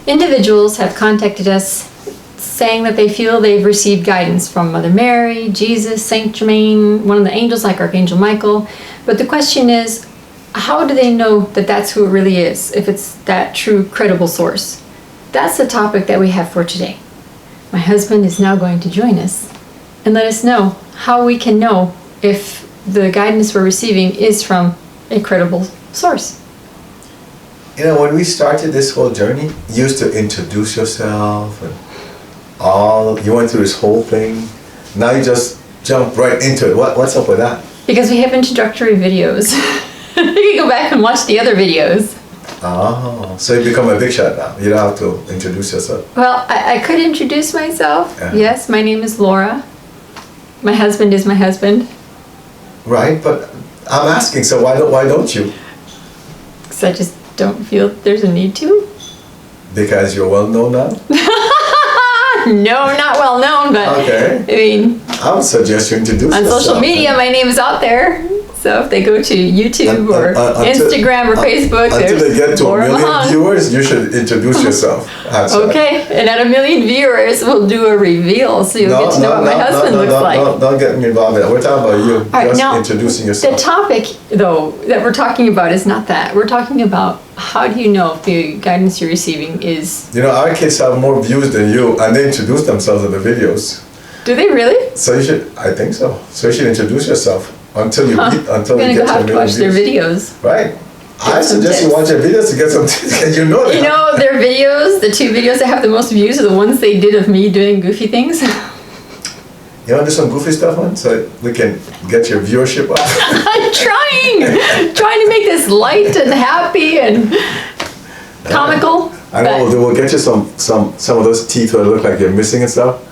individuals have contacted us saying that they feel they've received guidance from Mother Mary, Jesus, Saint Germain, one of the angels like Archangel Michael. But the question is, how do they know that that's who it really is, if it's that true, credible source? That's the topic that we have for today. My husband is now going to join us and let us know how we can know if the guidance we're receiving is from a credible source. You know, when we started this whole journey, you used to introduce yourself and you went through this whole thing. Now you just jump right into it. What's up with that? Because we have introductory videos. You can go back and watch the other videos. Oh, so you become a big shot now. You don't have to introduce yourself. Well, I could introduce myself. Yeah. Yes, my name is Laura. My husband is my husband. Right, but I'm asking, so why don't you? Because I just don't feel there's a need to. Because you're well known now? No, not well known, but Okay. I mean, I would suggest you introduce on yourself. social media, my name is out there. So if they go to YouTube or Instagram or Facebook, until they get to Laura 1 million Mahon. viewers, you should introduce yourself. Outside. Okay, and at 1 million viewers, we'll do a reveal, so you'll get to know what my husband looks like. Don't get me involved in that. We're talking about you. Right, just now, introducing The yourself. topic, though, that we're talking about is not that. We're talking about how do you know if the guidance you're receiving is... You know, our kids have more views than you, and they introduce themselves in the videos. Do they really? So you should, I think so. So you should introduce yourself until you Huh. get I'm to gonna a go have to million watch their views. videos. Right. I some suggest you tips. watch their videos to get some tips, because you know that. You know, their videos, the 2 videos that have the most views are the ones they did of me doing goofy things. You want to do some goofy stuff on so we can get your viewership up? I'm trying to make this light and happy and comical. I know we'll get you some of those teeth that look like you're missing and stuff.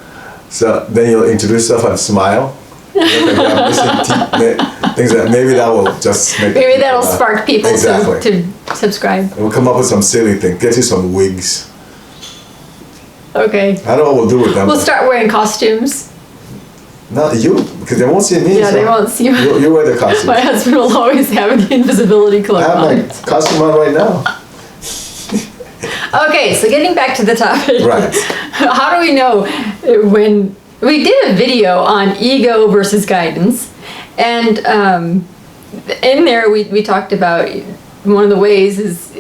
So then you'll introduce yourself and smile. Look like you have missing teeth, things that maybe that will just make Maybe that'll spark people Exactly. to subscribe. We'll come up with some silly thing. Get you some wigs. Okay. I don't know what we'll do with them. We'll start wearing costumes. Not you, because they won't see me. Yeah, so they won't see me. You wear the costume. My husband will always have the invisibility cloak I have on. my costume on right now. Okay, so getting back to the topic. Right. How do we know when we did a video on ego versus guidance, and in there we talked about one of the ways is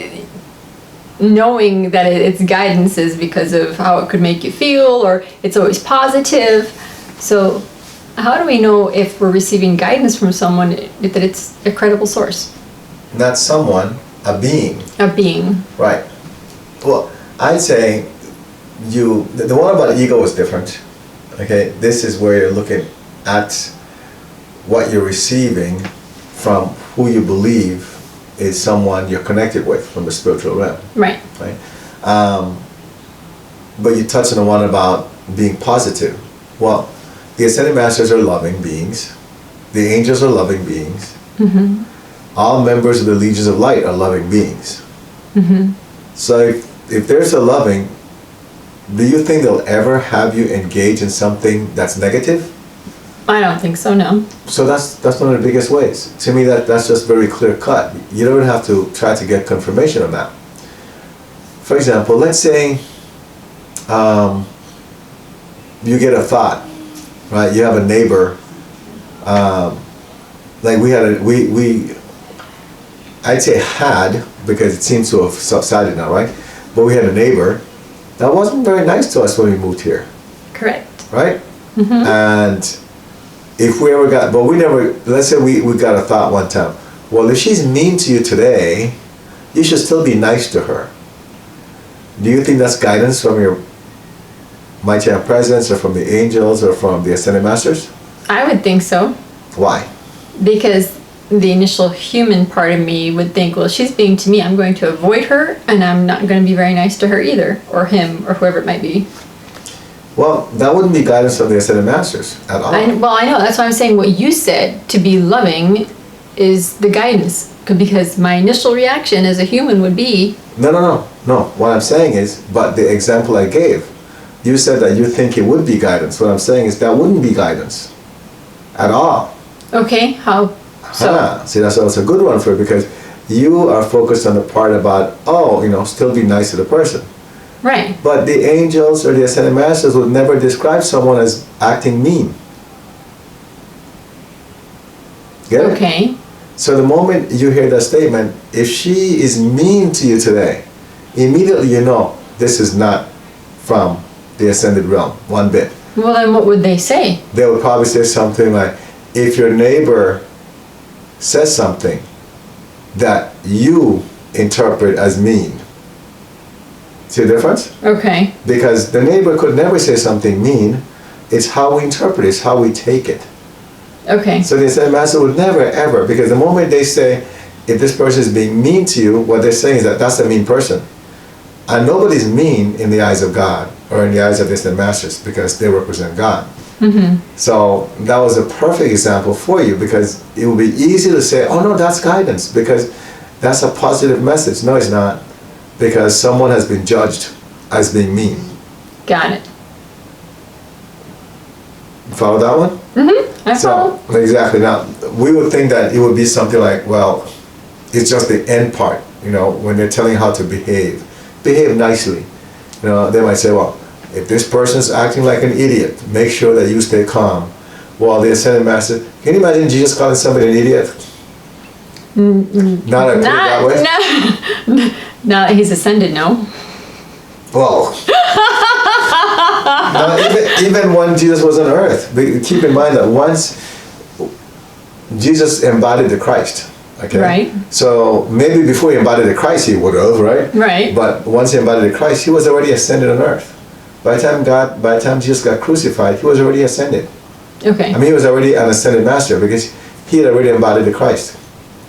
knowing that it's guidance is because of how it could make you feel, or it's always positive. So how do we know if we're receiving guidance from someone that it's a credible source? Not someone, a being. A being. Right. Well, I'd say the one about ego is different. Okay, this is where you're looking at what you're receiving from who you believe is someone you're connected with from the spiritual realm. Right. Right. But you touched on the one about being positive. Well, the Ascended Masters are loving beings. The angels are loving beings. Mm-hmm. All members of the Legions of Light are loving beings. Mm-hmm. So if there's a loving, do you think they'll ever have you engage in something that's negative? I don't think so, no. So that's one of the biggest ways. To me, that's just very clear cut. You don't have to try to get confirmation on that. For example, let's say you get a thought, right? You have a neighbor. Like I'd say had, because it seems to have subsided now, right? But we had a neighbor that wasn't very nice to us when we moved here, Correct. right? Mm-hmm. And if we ever got, but we never, let's say we got a thought one time, well, if she's mean to you today, you should still be nice to her. Do you think that's guidance from your Mighty High Presence, or from the angels, or from the Ascended Masters? I would think so. Why? Because the initial human part of me would think, well, she's being to me, I'm going to avoid her, and I'm not going to be very nice to her either, or him, or whoever it might be. Well, that wouldn't be guidance from the Ascended Masters at all. I know, that's why I'm saying what you said, to be loving, is the guidance. Because my initial reaction as a human would be... No. What I'm saying is, but the example I gave, you said that you think it would be guidance. What I'm saying is that wouldn't be guidance at all. Okay, how so? See, that's a good one for you, because you are focused on the part about, still be nice to the person. Right. But the angels or the ascended masters would never describe someone as acting mean. Get it? Okay. So the moment you hear that statement, if she is mean to you today, immediately you know this is not from the ascended realm, one bit. Well, then what would they say? They would probably say something like, if your neighbor says something that you interpret as mean. See the difference? Okay. Because the neighbor could never say something mean. It's how we interpret it, it's how we take it. Okay. So the ascended master would never ever, because the moment they say, if this person is being mean to you, what they're saying is that that's a mean person. And nobody's mean in the eyes of God or in the eyes of the ascended masters because they represent God. So that was a perfect example for you, because it would be easy to say, oh no, that's guidance because that's a positive message. No, it's not, because someone has been judged as being mean. Got it. Follow that one? I follow. So, exactly. Now, we would think that it would be something like, well, it's just the end part, you know, when they're telling you how to behave. Behave nicely. You know, they might say, well, if this person's acting like an idiot, make sure that you stay calm. Well, the ascended master, can you imagine Jesus calling somebody an idiot? Not put it that way? No. Now that he's ascended, no. Well, no, even when Jesus was on earth, keep in mind that once Jesus embodied the Christ, okay? Right. So maybe before he embodied the Christ, he would have, right? Right. But once he embodied the Christ, he was already ascended on earth. By the time Jesus got crucified, he was already ascended. Okay. I mean, he was already an ascended master because he had already embodied the Christ.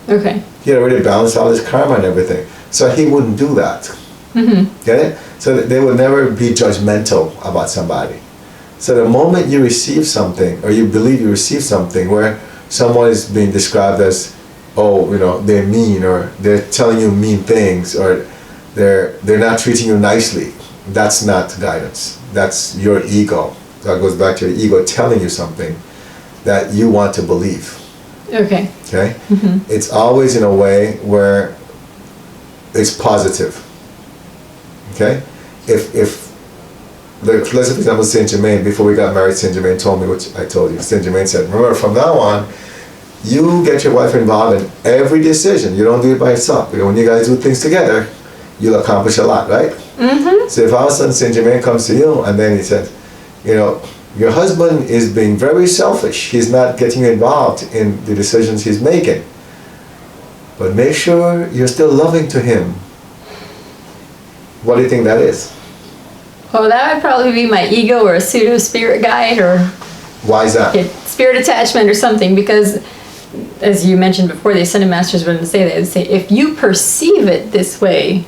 Okay. He had already balanced all his karma and everything. So he wouldn't do that. Get it? So they would never be judgmental about somebody. So the moment you receive something, or you believe you receive something where someone is being described as, oh, you know, they're mean, or they're telling you mean things, or they're not treating you nicely, that's not guidance. That's your ego. That goes back to your ego telling you something that you want to believe. Okay. Okay? It's always in a way where it's positive. Okay? If let's say for example Saint Germain, before we got married, Saint Germain told me, which I told you, Saint Germain said, remember, from now on, you get your wife involved in every decision. You don't do it by yourself. Because when you guys do things together, you'll accomplish a lot, right? So if all of a sudden Saint Germain comes to you and then he says, you know, your husband is being very selfish. He's not getting you involved in the decisions he's making. But make sure you're still loving to him. What do you think that is? Well, that would probably be my ego or a pseudo spirit guide or Why is that? spirit attachment or something, because as you mentioned before, the ascended masters wouldn't say that. They'd say, if you perceive it this way,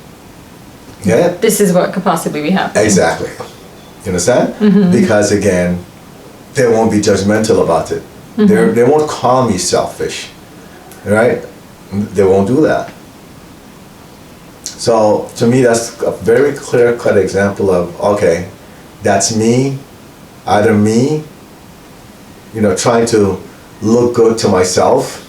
Yeah? this is what could possibly be happening. Exactly. You understand? Because again, they won't be judgmental about it. They won't call me selfish. Right? They won't do that. So to me, that's a very clear-cut example of, okay, that's me, either me, you know, trying to look good to myself,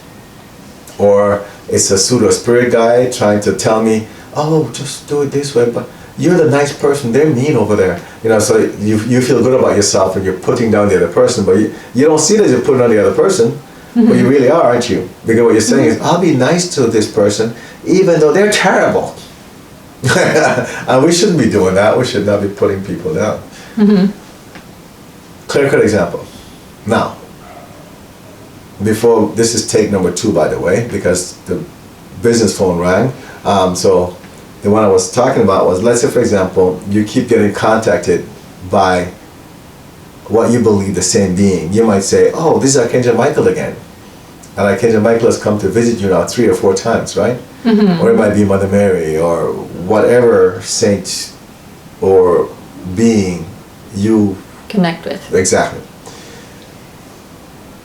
or it's a pseudo spirit guide trying to tell me, oh, just do it this way, but you're the nice person, they're mean over there. You know, so you feel good about yourself and you're putting down the other person, but you don't see that you're putting on the other person, but you really are, aren't you? Because what you're saying is, I'll be nice to this person even though they're terrible. And we shouldn't be doing that. We should not be putting people down. Clear-cut example. Now, before, this is take number 2, by the way, because the business phone rang. So the one I was talking about was, let's say, for example, you keep getting contacted by what you believe the same being. You might say, oh, this is Archangel Michael again. And Archangel Michael has come to visit you now 3 or 4 times, right? Or it might be Mother Mary, or whatever saint or being you Connect with. exactly.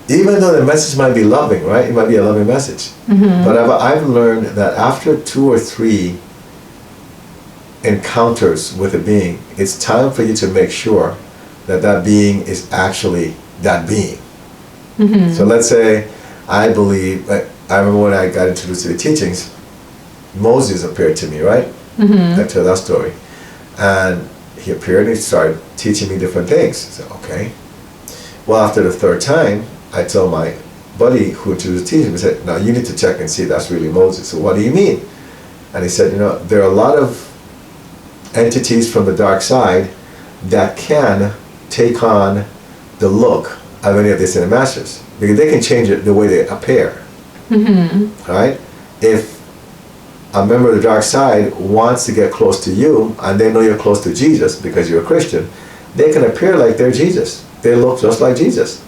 Even though the message might be loving, right? It might be a loving message. But I've learned that after 2 or 3 encounters with a being, it's time for you to make sure that that being is actually that being. So let's say I believe, I remember when I got introduced to the teachings, Moses appeared to me, right? I tell that story. And he appeared and he started teaching me different things. I said, okay. Well, after the third time, I told my buddy who introduced the teaching, he said, now you need to check and see if that's really Moses. So what do you mean? And he said, there are a lot of entities from the dark side that can take on the look of any of the ascended masters, because they can change it the way they appear. Mm-hmm. Right? If a member of the dark side wants to get close to you and they know you're close to Jesus because you're a Christian, they can appear like they're Jesus. They look just like Jesus.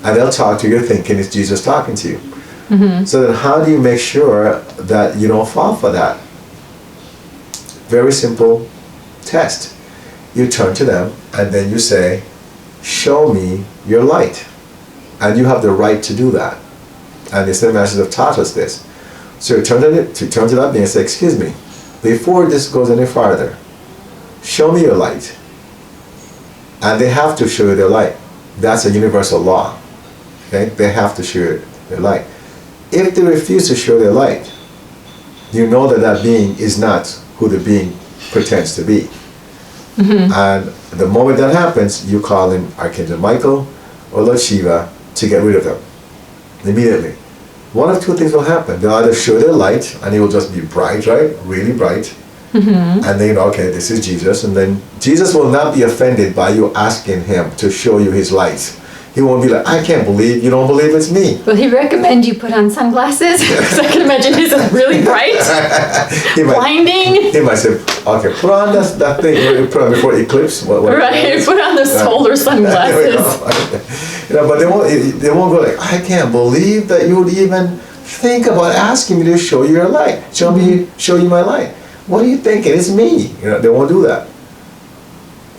And they'll talk to you thinking it's Jesus talking to you. Mm-hmm. So then how do you make sure that you don't fall for that? Very simple test. You turn to them and then you say, show me your light. And you have the right to do that. And the ascended masters have taught us this. So you turn to that being and say, excuse me, before this goes any farther, show me your light. And they have to show you their light. That's a universal law. Okay? They have to show you their light. If they refuse to show their light, you know that that being is not who the being pretends to be. Mm-hmm. And the moment that happens, you call in Archangel Michael or Lord Shiva to get rid of them immediately. One of two things will happen. They'll either show their light and it will just be bright, right? Really bright. Mm-hmm. And then, okay, this is Jesus. And then Jesus will not be offended by you asking him to show you his light. He won't be like, I can't believe you don't believe it's me. Will he recommend you put on sunglasses? Because I can imagine his is really bright, blinding. He might say, okay, put on that thing you put on before eclipse. Right, put on the solar sunglasses. But they won't go like, I can't believe that you would even think about asking me to show you your light. Show you my light. What are you thinking? It's me. They won't do that.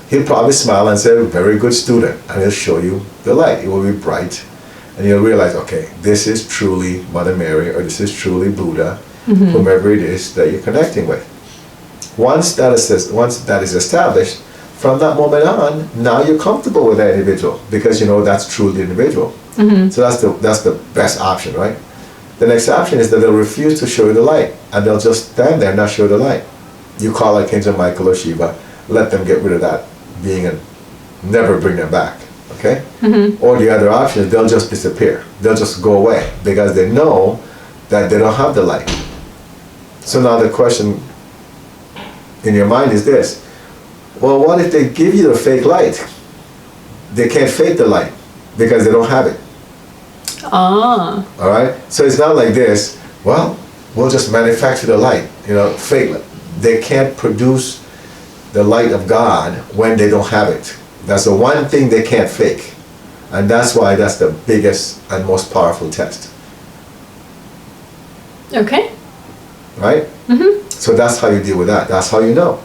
He'll probably smile and say, very good student, and he'll show you the light. It will be bright, and you'll realize, okay, this is truly Mother Mary, or this is truly Buddha, mm-hmm. whomever it is that you're connecting with. Once that is established, from that moment on, now you're comfortable with that individual, because you know that's truly the individual. Mm-hmm. So that's the best option, right? The next option is that they'll refuse to show you the light, and they'll just stand there and not show the light. You call Archangel Michael or Shiva, let them get rid of that being and never bring them back, okay? Mm-hmm. Or the other option is they'll just disappear. They'll just go away because they know that they don't have the light. So now the question in your mind is this: well, what if they give you the fake light? They can't fake the light because they don't have it. Ah. All right? So it's not like this, well, we'll just manufacture the light, fake light. They can't produce the light of God when they don't have it. That's the one thing they can't fake. And that's why that's the biggest and most powerful test. Okay. Right? Mm-hmm. So that's how you deal with that. That's how you know.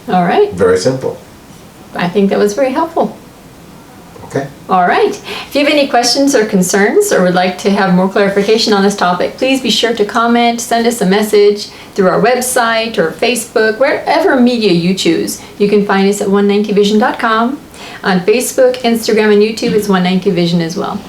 All right. Very simple. I think that was very helpful. Okay. All right. If you have any questions or concerns or would like to have more clarification on this topic, please be sure to comment, send us a message through our website or Facebook, wherever media you choose. You can find us at 190vision.com. On Facebook, Instagram, and YouTube, it's 190vision as well.